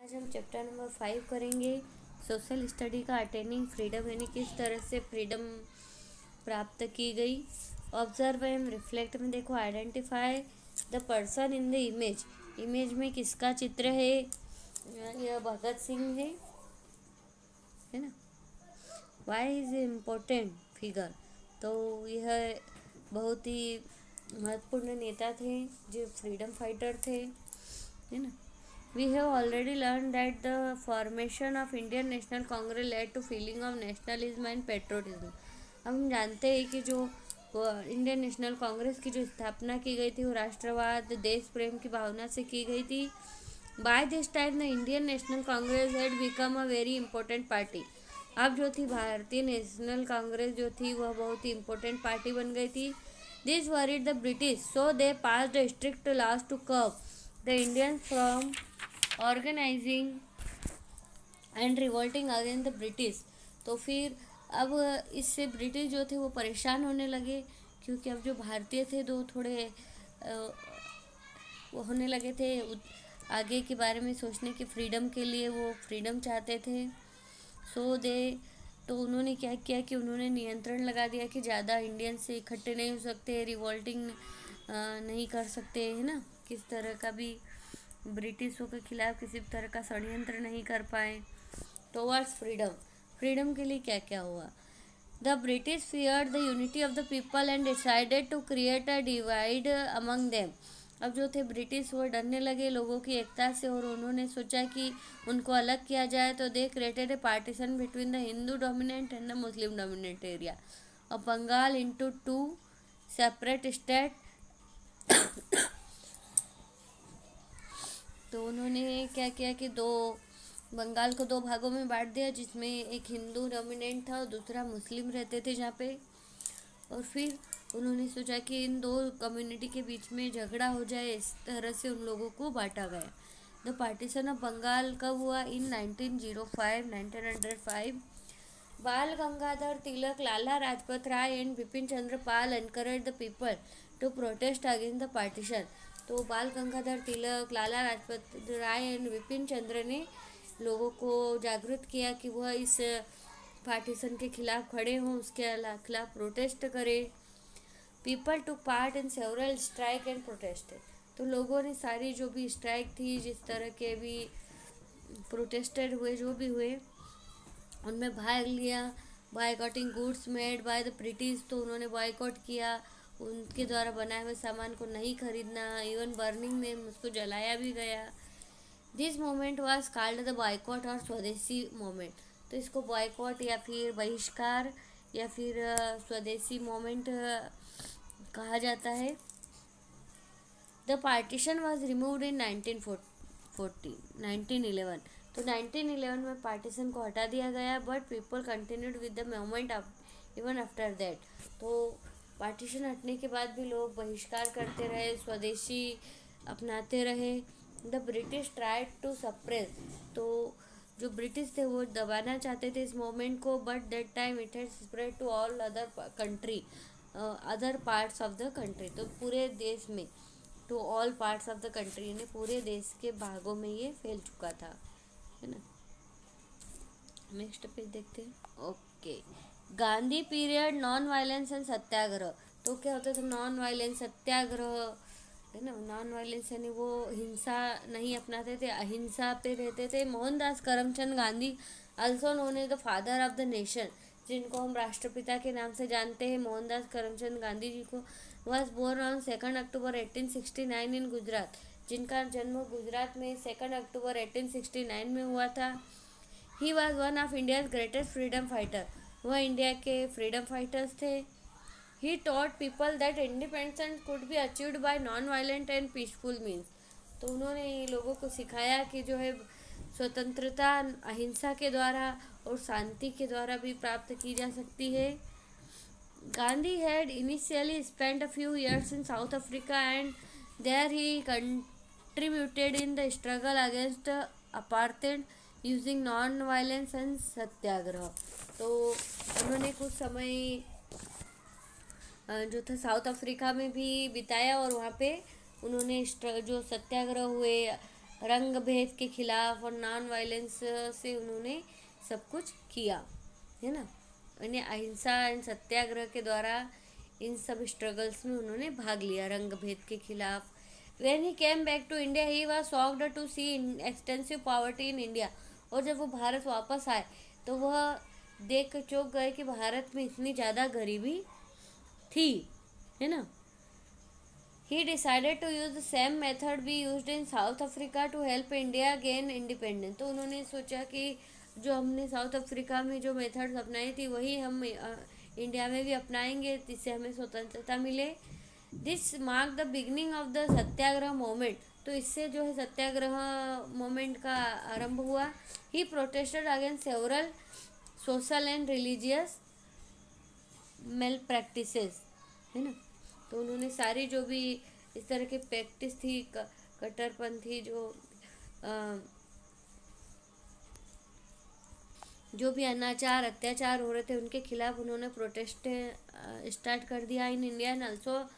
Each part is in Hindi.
आज हम चैप्टर नंबर 5 करेंगे सोशल स्टडी का अटेनिंग फ्रीडम, यानी किस तरह से फ्रीडम प्राप्त की गई। ऑब्जर्व एंड रिफ्लेक्ट में देखो, identify the person in the image. Image में किसका चित्र है? यह भगत सिंह है ना। वाई इज इम्पोर्टेंट फिगर, तो यह बहुत ही महत्वपूर्ण नेता थे जो फ्रीडम फाइटर थे, है ना। We have already learned that the formation of Indian National Congress led to feeling of nationalism and patriotism। हम जानते हैं कि जो इंडियन नेशनल कांग्रेस की जो स्थापना की गई थी वो राष्ट्रवाद, देश प्रेम की भावना से की गई थी। By this time the Indian National Congress had become a very important party। अब जो थी भारतीय नेशनल कांग्रेस जो थी वह बहुत ही इम्पोर्टेंट पार्टी बन गई थी। This worried the British, so they passed a strict laws to curb the Indians from organising and revolting against the British. तो फिर अब इससे ब्रिटिश जो थे वो परेशान होने लगे, क्योंकि अब जो भारतीय थे तो थोड़े वो होने लगे थे आगे के बारे में सोचने की, फ्रीडम के लिए वो फ्रीडम चाहते थे। तो उन्होंने क्या किया कि उन्होंने नियंत्रण लगा दिया कि ज़्यादा इंडियन से इकट्ठे नहीं हो सकते, रिवोल्टिंग नहीं कर सकते, है ना। किस तरह का भी ब्रिटिशों के खिलाफ किसी तरह का षड्यंत्र नहीं कर पाए। टुवर्ड्स फ्रीडम के लिए क्या क्या हुआ? The British feared the unity of the people and decided to create a divide among them. अब जो थे ब्रिटिश वो डरने लगे लोगों की एकता से, और उन्होंने सोचा कि उनको अलग किया जाए। तो they created a partition between the Hindu dominant and the Muslim dominant area of Bengal into 2 separate state. तो उन्होंने क्या किया कि बंगाल को 2 भागों में बांट दिया, जिसमें एक हिंदू डोमिनेंट था और दूसरा मुस्लिम रहते थे जहाँ पे। और फिर उन्होंने सोचा कि इन 2 कम्युनिटी के बीच में झगड़ा हो जाए, इस तरह से उन लोगों को बांटा गया। द पार्टीशन ऑफ बंगाल कब हुआ? In 1905। Bal Gangadhar Tilak, Lala Lajpat Rai and Bipin Chandra Pal encourage the people to protest against the partition. तो बाल गंगाधर तिलक, लाला लाजपत राय एंड बिपिन चंद्र ने लोगों को जागरूक किया कि वह इस पार्टीशन के खिलाफ खड़े हों, उसके खिलाफ प्रोटेस्ट करें। People to part in several strike and protest. तो लोगों ने सारी जो भी स्ट्राइक थी, जिस तरह के भी प्रोटेस्टेड हुए, जो भी हुए, उनमें भाग लिया। Boycotting goods made by the British, तो उन्होंने बायकॉट किया, उनके द्वारा बनाए हुए सामान को नहीं खरीदना। इवन बर्निंग में उसको जलाया भी गया। This moment was called the boycott और स्वदेशी मोमेंट। तो इसको बायकॉट या फिर बहिष्कार या फिर स्वदेशी मोमेंट कहा जाता है। The partition was removed in 1911। तो 1911 में पार्टीशन को हटा दिया गया, but people continued with the movement even after that. तो पार्टीशन हटने के बाद भी लोग बहिष्कार करते रहे, स्वदेशी अपनाते रहे। The British tried to suppress. तो जो ब्रिटिश थे वो दबाना चाहते थे इस मूवमेंट को, but that time it had spread to all other parts of the country. तो पूरे देश में, to all parts of the country, यानी पूरे देश के भागों में ये फैल चुका था, है ना। नेक्स्ट पेज देखते हैं। Okay, Gandhi period, non violence and satyagraha. तो क्या होता था? नॉन वायलेंस, सत्याग्रह, है ना। नॉन वायलेंस यानी वो हिंसा नहीं अपनाते थे, अहिंसा पे रहते थे। Mohandas Karamchand Gandhi, also known as the father of the nation, जिनको हम राष्ट्रपिता के नाम से जानते हैं, मोहनदास करमचंद गांधी जी को, वॉज बोर्न ऑन 2 अक्टूबर 1869 इन गुजरात, जिनका जन्म गुजरात में 2 अक्टूबर 1869 में हुआ था। He was one of India's greatest freedom fighter. वह इंडिया के फ्रीडम फाइटर्स थे। He taught people that independence could be achieved by non violent and peaceful means. तो उन्होंने लोगों को सिखाया कि जो है स्वतंत्रता अहिंसा के द्वारा और शांति के द्वारा भी प्राप्त की जा सकती है। Gandhi had initially spent a few years in South Africa and there he contributed in the struggle against apartheid using non violence and satyagraha. तो उन्होंने कुछ समय जो था साउथ अफ्रीका में भी बिताया, और वहाँ पे उन्होंने जो सत्याग्रह हुए रंग भेद के खिलाफ और नॉन वायलेंस से उन्होंने सब कुछ किया, है ना। उन्हें अहिंसा एंड सत्याग्रह के द्वारा इन सब स्ट्रगल्स में उन्होंने भाग लिया रंग भेद के खिलाफ। When he came back to India, he was shocked to see extensive poverty in India. और जब वो भारत वापस आए तो वह देख कर चौंक गए कि भारत में इतनी ज़्यादा गरीबी थी, है ना। He decided to use the same method we used in South Africa to help India gain independence. तो उन्होंने सोचा कि जो हमने साउथ अफ्रीका में जो मेथड्स अपनाई थी वही हम इंडिया में भी अपनाएंगे, जिससे हमें स्वतंत्रता मिले। This mark the beginning of the satyagraha movement. तो इससे जो है सत्याग्रह मोमेंट का आरंभ हुआ। He protested against several social and religious malpractices, है ना। तो उन्होंने सारी जो भी इस तरह की प्रैक्टिस थी, कट्टरपंथी जो भी अनाचार अत्याचार हो रहे थे उनके खिलाफ उन्होंने प्रोटेस्ट स्टार्ट कर दिया इन इंडिया। एंड ऑल्सो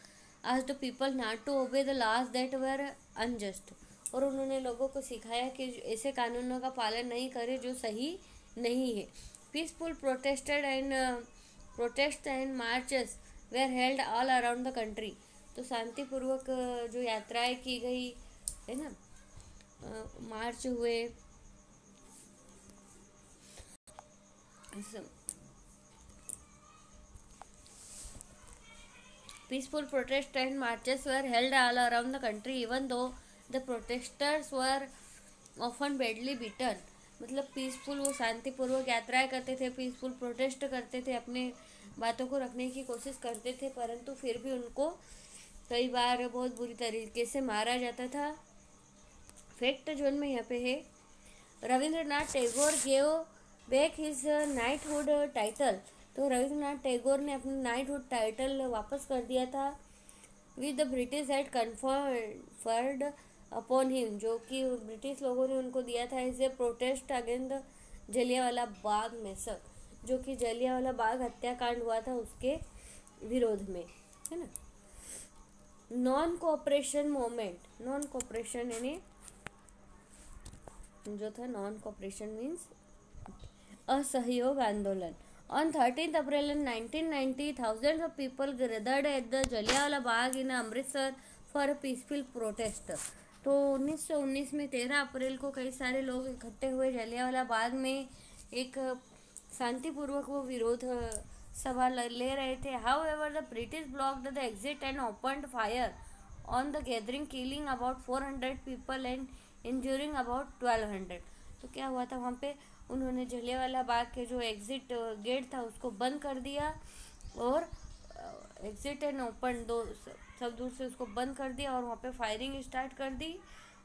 आज the people not to obey the laws that were unjust. और उन्होंने लोगों को सिखाया कि ऐसे कानूनों का पालन नहीं करे जो सही नहीं है। Peaceful protest and marches were held all around the country. तो शांतिपूर्वक जो यात्राएं की गई, है ना, मार्च हुए, peaceful protests and marches were held all around the country even though the protesters were often badly beaten। मतलब पीसफुल वो शांतिपूर्वक यात्राएं करते थे, पीसफुल प्रोटेस्ट करते थे, अपने बातों को रखने की कोशिश करते थे, परंतु फिर भी उनको कई बार बहुत बुरी तरीके से मारा जाता था। फैक्ट जो में यहाँ पे है, Rabindranath Tagore gave back his knighthood title. तो रविंद्रनाथ टैगोर ने अपना नाइटहुड टाइटल वापस कर दिया था। With the British had conferred upon him, जो कि ब्रिटिश लोगों ने उनको दिया था as a protest against Jallianwala Bagh massacre, जो कि जलियांवाला बाग हत्याकांड हुआ था उसके विरोध में, है ना। Non cooperation movement, non cooperation यानी जो था नॉन कोऑपरेशन मीन्स असहयोग आंदोलन। On 13th April 1990, thousands of people gathered at the Jallianwala Bagh in Amritsar for a peaceful protest। तो 1919 में 13 अप्रैल को कई सारे लोग इकट्ठे हुए जलियांवाला बाग में, एक शांतिपूर्वक वो विरोध सभा ले रहे थे। However, the British blocked the exit and opened fire on the gathering, killing about 400 people and injuring about 1200। तो क्या हुआ था वहाँ पे, उन्होंने जलियांवाला बाग के जो एग्ज़िट गेट था उसको बंद कर दिया और एग्ज़िट एंड ओपन दो सब दूर से उसको बंद कर दिया और वहाँ पे फायरिंग स्टार्ट कर दी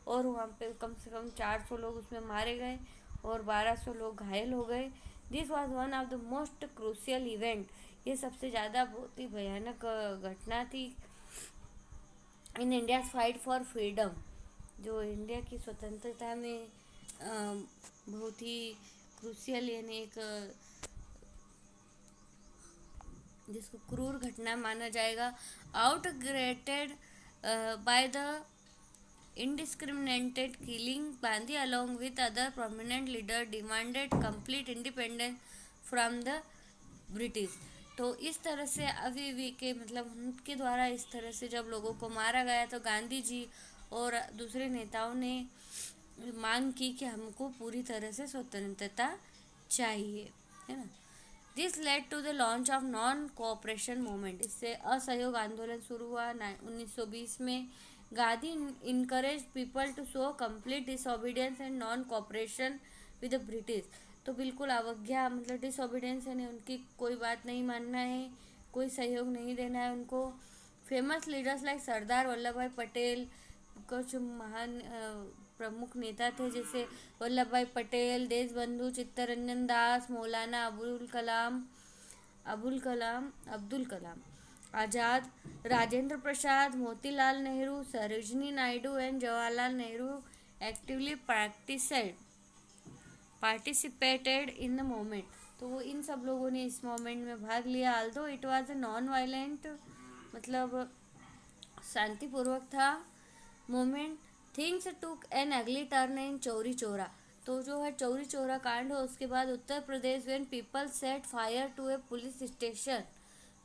और वहाँ पे कम से कम 400 लोग उसमें मारे गए और 1200 लोग घायल हो गए। This was one of the most crucial event. ये सबसे ज़्यादा बहुत ही भयानक घटना थी in India fight for freedom, जो इंडिया की स्वतंत्रता में बहुत ही क्रूशियल यानी एक जिसको क्रूर घटना माना जाएगा। Outraged by the indiscriminated killing, Gandhi along with other prominent leaders demanded complete independence from the British। तो इस तरह से अभी के मतलब उनके द्वारा इस तरह से जब लोगों को मारा गया तो गांधी जी और दूसरे नेताओं ने मांग की कि हमको पूरी तरह से स्वतंत्रता चाहिए, है ना। This led to the launch of non cooperation movement. इससे असहयोग आंदोलन शुरू हुआ 1920 में। Gandhi encourage people to show complete disobedience and non cooperation with the British. तो बिल्कुल अवज्ञा मतलब डिसओबीडियंस यानी उनकी कोई बात नहीं मानना है, कोई सहयोग नहीं देना है उनको। Famous leaders like Sardar Vallabh भाई पटेल, कुछ महान प्रमुख नेता थे जैसे वल्लभ भाई Patel, Deshbandhu Chittaranjan Das, Maulana Abul Kalam Azad, Rajendra Prasad, Motilal Nehru, Sarojini Naidu and Jawaharlal Nehru actively participated in the movement. तो वो इन सब लोगों ने इस मूवमेंट में भाग लिया। Although it was non violent मतलब शांतिपूर्वक था movement. Things took an ugly turn in Chauri Chaura. तो जो है चौरी चौरा कांड हो उसके बाद Uttar Pradesh when people set fire to a police station.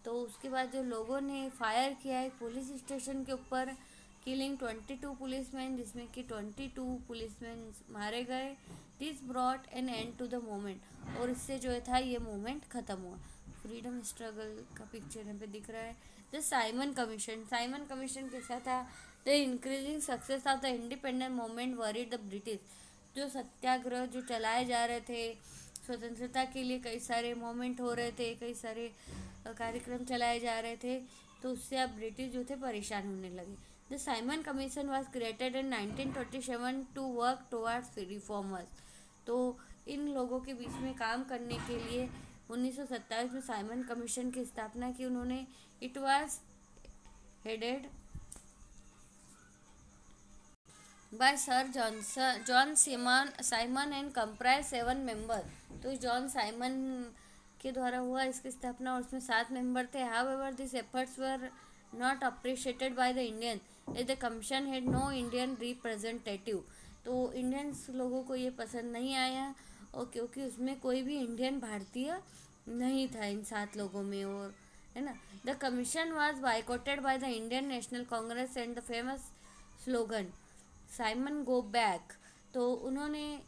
तो उसके बाद जो लोगों ने फायर किया एक पुलिस स्टेशन के ऊपर, किलिंग 22 पुलिसमैन, जिसमें कि 22 पुलिसमैन मारे गए। This brought an end to the movement, और इससे जो था ये मूवमेंट खत्म हुआ। फ्रीडम स्ट्रगल का पिक्चर यहाँ पे दिख रहा है। The Simon commission, Simon commission कैसा था? The increasing success of the independent movement worried the British. जो सत्याग्रह जो चलाए जा रहे थे स्वतंत्रता के लिए, कई सारे मूवमेंट हो रहे थे, कई सारे कार्यक्रम चलाए जा रहे थे, तो उससे अब ब्रिटिश जो थे परेशान होने लगे। The Simon Commission was created in 1927 to work towards reformers. तो इन लोगों के बीच में काम करने के लिए 1927 में साइमन कमीशन की स्थापना की उन्होंने। It was headed by sir John Simon and comprise 7 member. तो जॉन साइमन के द्वारा हुआ इसकी स्थापना, और उसमें 7 मेंबर थे। However this efforts were not appreciated by the Indian as the commission had no Indian representative. तो इंडियंस लोगों को ये पसंद नहीं आया, और क्योंकि उसमें कोई भी इंडियन भारतीय नहीं था इन 7 लोगों में, और है ना। The commission was boycotted bye the Indian national Congress and the famous slogan Simon go back. तो उन्होंने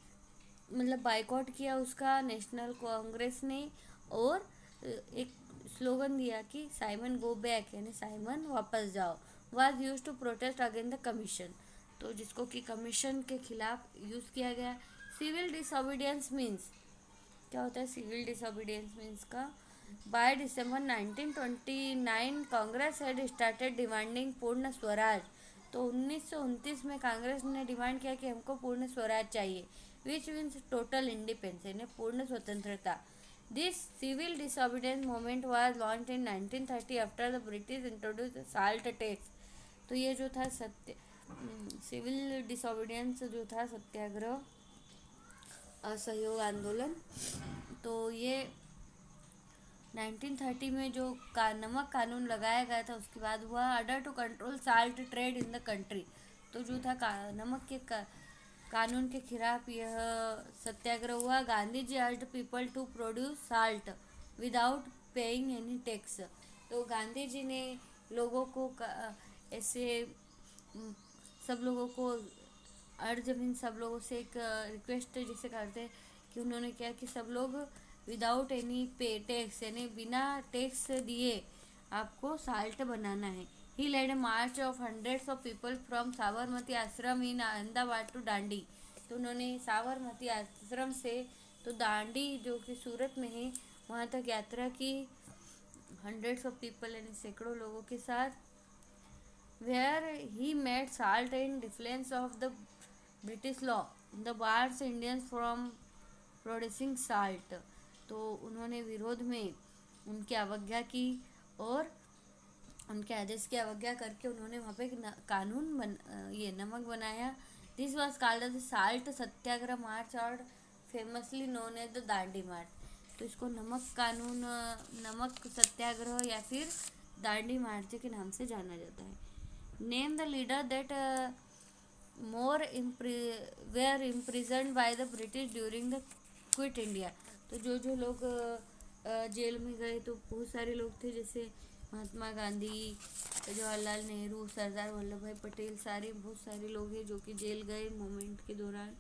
मतलब बाइकआउट किया उसका नेशनल कांग्रेस ने, और एक स्लोगन दिया कि साइमन गो बैक, यानी साइमन वापस जाओ। Was use to protest against the commission, तो जिसको कि कमीशन के खिलाफ यूज़ किया गया। सिविल डिसोबीडियंस मीन्स, क्या होता है सिविल डिसोबीडियंस मीन्स का? By December 1929 Congress had started demanding पूर्ण स्वराज। तो 1929 में कांग्रेस ने डिमांड किया कि हमको पूर्ण स्वराज चाहिए, विच मीन्स टोटल इंडिपेंडेंस, यानी पूर्ण स्वतंत्रता। This civil disobedience movement was launch in 1930 after the British introduce salt tax. तो ये जो था सिविल डिसोबीडियंस जो था सत्याग्रह असहयोग आंदोलन, तो ये 1930 में जो नमक कानून लगाया गया था उसके बाद हुआ। Order to control salt trade in the country. तो जो था नमक के कानून के खिलाफ यह सत्याग्रह हुआ। Gandhi ji urged people to produce salt without paying any tax. तो गांधी जी ने लोगों को ऐसे सब लोगों को अर्ज मीन सब लोगों से एक रिक्वेस्ट जिसे करते हैं कि उन्होंने किया कि सब लोग विदाउट एनी पे टैक्स, यानी बिना टैक्स दिए आपको साल्ट बनाना है। He led a march of hundreds of people from Sabarmati Ashram in Ahmedabad to Dandi. तो उन्होंने साबरमती आश्रम से तो दांडी जो कि सूरत में है वहाँ तक यात्रा की, हंड्रेड्स ऑफ पीपल यानी सैकड़ों लोगों के साथ। Where he made salt in defence of the British law the bars Indians from producing salt. तो उन्होंने विरोध में उनकी अवज्ञा की और उनके आदेश की अवज्ञा करके उन्होंने वहाँ पे कानून ये नमक बनाया। This was called the salt Satyagraha march और famously known as the Dandi march. तो इसको नमक कानून, नमक सत्याग्रह या फिर दांडी मार्च के नाम से जाना जाता है। Name the leader that more were imprisoned by the British during the Quit India. तो जो लोग जेल में गए तो बहुत सारे लोग थे, जैसे महात्मा गांधी, जवाहरलाल नेहरू, सरदार वल्लभ भाई पटेल, सारे बहुत सारे लोग हैं जो कि जेल गए मूवमेंट के दौरान।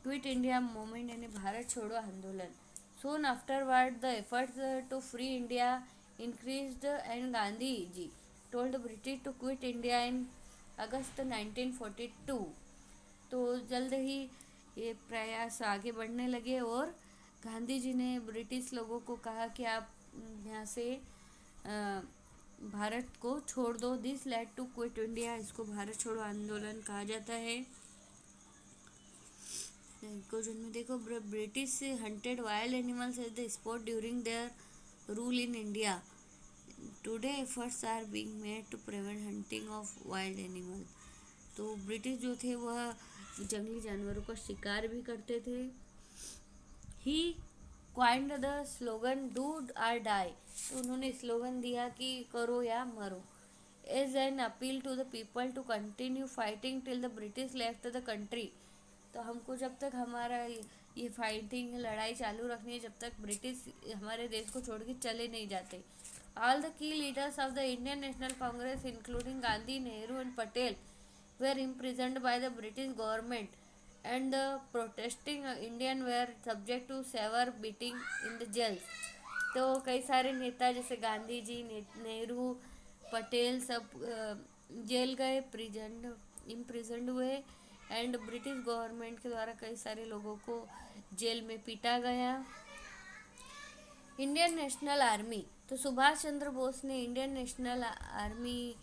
क्विट इंडिया मूवमेंट यानी भारत छोड़ो आंदोलन। Soon afterward the efforts to free India increased and Gandhi ji told British to quit India in August 1942। तो जल्द ही ये प्रयास आगे बढ़ने लगे और गांधी जी ने ब्रिटिश लोगों को कहा कि आप यहाँ से भारत को छोड़ दो। This led to quit India, इसको भारत छोड़ो आंदोलन कहा जाता है। क्वेश्चन में देखो, British hunted wild animals as the sport during their rule in India. Today efforts are being made to prevent hunting of wild animal. तो ब्रिटिश जो थे वह जंगली जानवरों का शिकार भी करते थे। He coined the slogan do और डाई। तो उन्होंने स्लोगन दिया कि करो या मरो। As an appeal to the people to continue fighting till the British left the country. तो हमको जब तक हमारा ये फाइटिंग लड़ाई चालू रखनी है जब तक ब्रिटिश हमारे देश को छोड़ के चले नहीं जाते। All the key leaders of the Indian national Congress including Gandhi, Nehru and Patel were imprisoned by the British government and the protesting Indian were subject to severe beating in the jails। तो कई सारे नेता जैसे गांधी जी, नेहरू, पटेल सब जेल गए, इम्प्रिजन्ड हुए एंड ब्रिटिश गवर्नमेंट के द्वारा कई सारे लोगों को जेल में पीटा गया। इंडियन नेशनल आर्मी, तो सुभाष चंद्र बोस ने Indian national army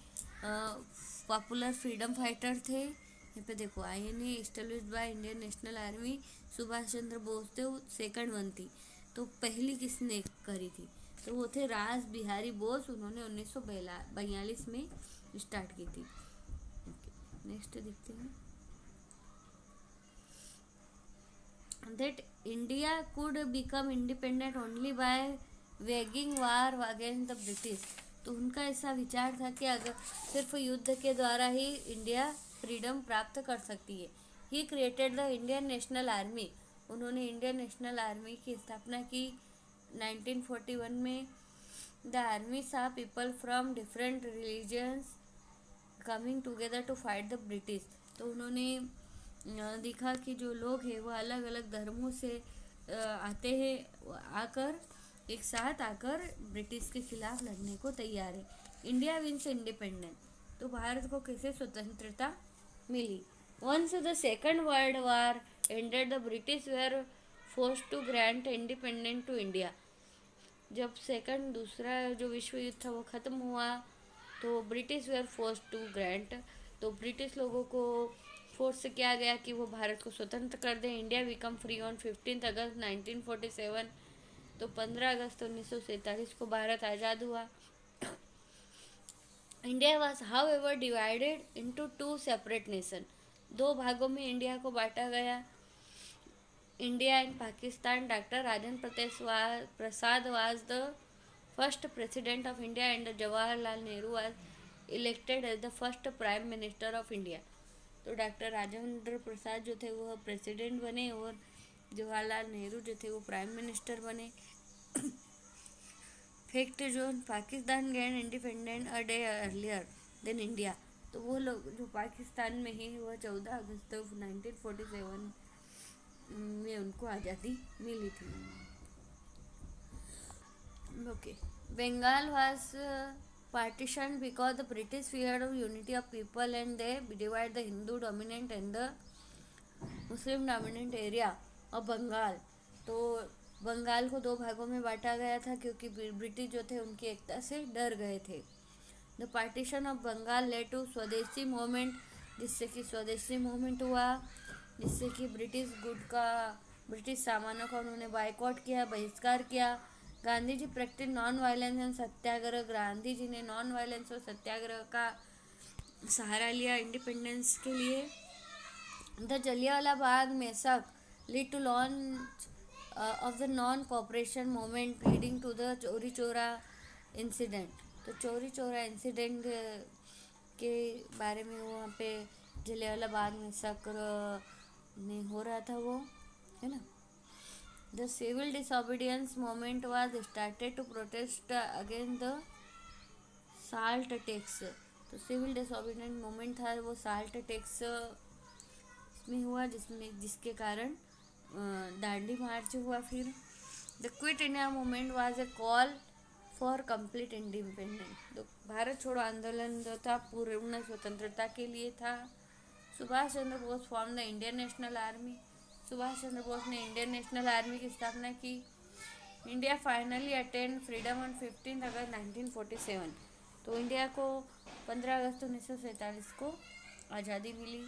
popular freedom fighter थे। यहाँ पे देखो INA established by Indian national army, Subhash Chandra Bose थे, वो सेकंड वन थी। तो पहली किसने करी थी? तो वो थे रास बिहारी बोस, उन्होंने 1942 में स्टार्ट की थी। नेक्स्ट देखते हैं। That India could become independent only by waging war against the British। तो उनका ऐसा विचार था कि अगर सिर्फ युद्ध के द्वारा ही इंडिया फ्रीडम प्राप्त कर सकती है। He created the Indian national Army, उन्होंने इंडियन नेशनल आर्मी की स्थापना की 1941 में। The army saw people from different religions coming together to fight the British. तो उन्होंने देखा कि जो लोग हैं वो अलग अलग धर्मों से आते हैं, आकर एक साथ आकर ब्रिटिश के खिलाफ लड़ने को तैयार है। इंडिया विन्स इंडिपेंडेंट, तो भारत को कैसे स्वतंत्रता मिली? Once the second world war ended the British were forced to grant independent to India. जब दूसरा जो विश्व युद्ध था वो ख़त्म हुआ तो British were forced to grant, तो ब्रिटिश लोगों को फोर्स से किया गया कि वो भारत को स्वतंत्र कर दें। इंडिया बिकम फ्री ऑन 15 अगस्त 1947, तो 15 अगस्त 1947 को भारत आज़ाद हुआ। India was however divided into 2 separate nation, 2 भागों में इंडिया को बांटा गया। India and Pakistan. Doctor Rajendra Prasad was the first president of India and Jawaharlal Nehru was elected as the first prime minister of India. तो डॉक्टर राजेंद्र प्रसाद जो थे वो प्रेसिडेंट बने और जवाहरलाल नेहरू जो थे वो प्राइम मिनिस्टर बने। फैक्ट, जो Pakistan gain independent a day earlier than India, तो वो लोग जो पाकिस्तान में ही वह 14 अगस्त 1947 में उनको आज़ादी मिली थी। Okay, Bengal was partitioned because the British feared of unity of people and they divide the Hindu dominant and the Muslim dominant area of Bengal। तो बंगाल को 2 भागों में बांटा गया था क्योंकि ब्रिटिश जो थे उनकी एकता से डर गए थे। The partition of Bengal led to swadeshi movement, जिससे कि स्वदेशी मूवमेंट हुआ, जिससे कि ब्रिटिश सामानों का उन्होंने बाइकआउट किया, बहिष्कार किया। Gandhi ji practice non violence and सत्याग्रह, गांधी जी ने नॉन वायलेंस और सत्याग्रह का सहारा लिया इंडिपेंडेंस के लिए। The Jallianwala Bagh massacre lead to launch of the non cooperation movement leading to the Chauri Chaura incident. तो चौरी चौरा इंसिडेंट के बारे में वहाँ पे जलियांवाला बाग मैसकर में हो रहा था वो, है ना। The civil disobedience movement was started to protest against the salt tax। तो सिविल डिसोबीडियंट मूवमेंट था वो साल्ट टैक्स में हुआ, जिसके कारण दांडी मार्च हुआ। फिर the Quit India movement was a call for complete independence. तो भारत छोड़ो आंदोलन जो था पूर्ण स्वतंत्रता के लिए था। Subhash Chandra Bose form the Indian national army. Subhash Chandra Bose ने इंडियन नेशनल आर्मी की स्थापना की। India finally attain freedom on 15 अगस्त 1947। तो इंडिया को 15 अगस्त 1947 को आज़ादी मिली।